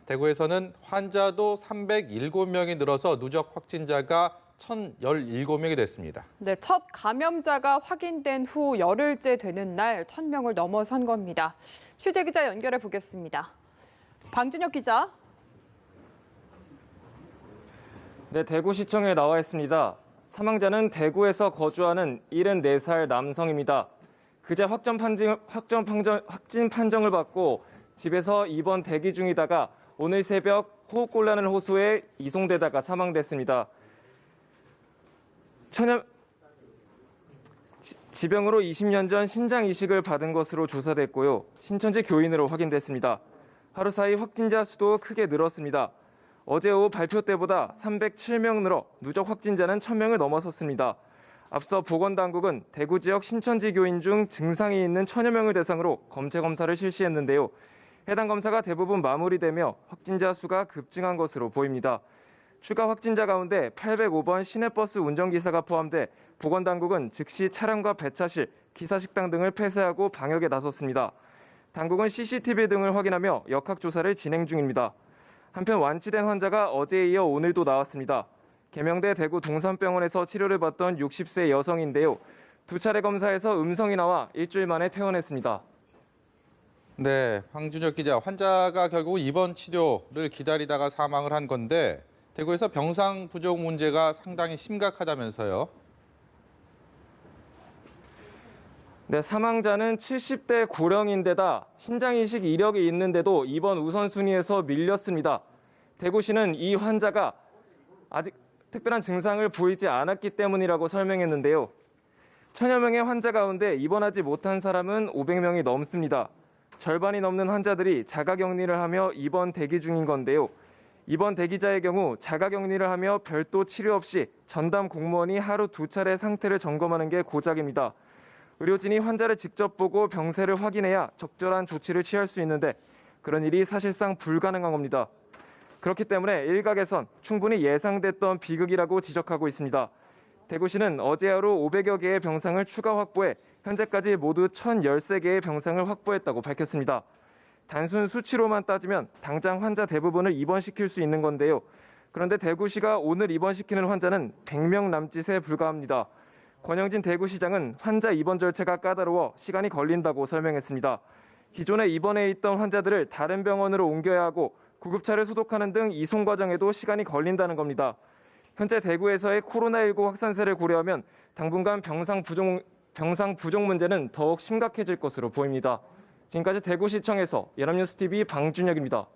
대구에서는 환자도 307명이 늘어서 누적 확진자가 1,017명이 됐습니다. 네, 첫 감염자가 확인된 후 열흘째 되는 날 1,000명을 넘어선 겁니다. 취재 기자 연결해 보겠습니다. 방준혁 기자. 네, 대구시청에 나와 있습니다. 사망자는 대구에서 거주하는 74살 남성입니다. 그제 확진 판정을 받고 집에서 입원 대기 중이다가 오늘 새벽 호흡곤란을 호소해 이송되다가 사망됐습니다. 지병으로 20년 전 신장 이식을 받은 것으로 조사됐고요. 신천지 교인으로 확인됐습니다. 하루 사이 확진자 수도 크게 늘었습니다. 어제 오후 발표 때보다 307명 늘어 누적 확진자는 1,000명을 넘어섰습니다. 앞서 보건당국은 대구 지역 신천지 교인 중 증상이 있는 1,000여 명을 대상으로 검체 검사를 실시했는데요. 해당 검사가 대부분 마무리되며 확진자 수가 급증한 것으로 보입니다. 추가 확진자 가운데 805번 시내버스 운전기사가 포함돼 보건당국은 즉시 차량과 배차실, 기사식당 등을 폐쇄하고 방역에 나섰습니다. 당국은 CCTV 등을 확인하며 역학조사를 진행 중입니다. 한편 완치된 환자가 어제에 이어 오늘도 나왔습니다. 계명대 대구 동산병원에서 치료를 받던 60세 여성인데요. 두 차례 검사에서 음성이 나와 일주일 만에 퇴원했습니다. 네, 황준혁 기자. 환자가 결국 입원 치료를 기다리다가 사망을 한 건데 대구에서 병상 부족 문제가 상당히 심각하다면서요? 네, 사망자는 70대 고령인데다 신장 이식 이력이 있는데도 입원 우선순위에서 밀렸습니다. 대구시는 이 환자가 아직 특별한 증상을 보이지 않았기 때문이라고 설명했는데요. 1,000여 명의 환자 가운데 입원하지 못한 사람은 500명이 넘습니다. 절반이 넘는 환자들이 자가격리를 하며 입원 대기 중인 건데요. 입원 대기자의 경우 자가격리를 하며 별도 치료 없이 전담 공무원이 하루 2차례 상태를 점검하는 게 고작입니다. 의료진이 환자를 직접 보고 병세를 확인해야 적절한 조치를 취할 수 있는데 그런 일이 사실상 불가능한 겁니다. 그렇기 때문에 일각에선 충분히 예상됐던 비극이라고 지적하고 있습니다. 대구시는 어제 하루 500여 개의 병상을 추가 확보해 현재까지 모두 1,013개의 병상을 확보했다고 밝혔습니다. 단순 수치로만 따지면 당장 환자 대부분을 입원시킬 수 있는 건데요. 그런데 대구시가 오늘 입원시키는 환자는 100명 남짓에 불과합니다. 권영진 대구시장은 환자 입원 절차가 까다로워 시간이 걸린다고 설명했습니다. 기존에 입원해 있던 환자들을 다른 병원으로 옮겨야 하고 구급차를 소독하는 등 이송 과정에도 시간이 걸린다는 겁니다. 현재 대구에서의 코로나19 확산세를 고려하면 당분간 병상 부족 문제는 더욱 심각해질 것으로 보입니다. 지금까지 대구시청에서 연합뉴스TV 방준혁입니다.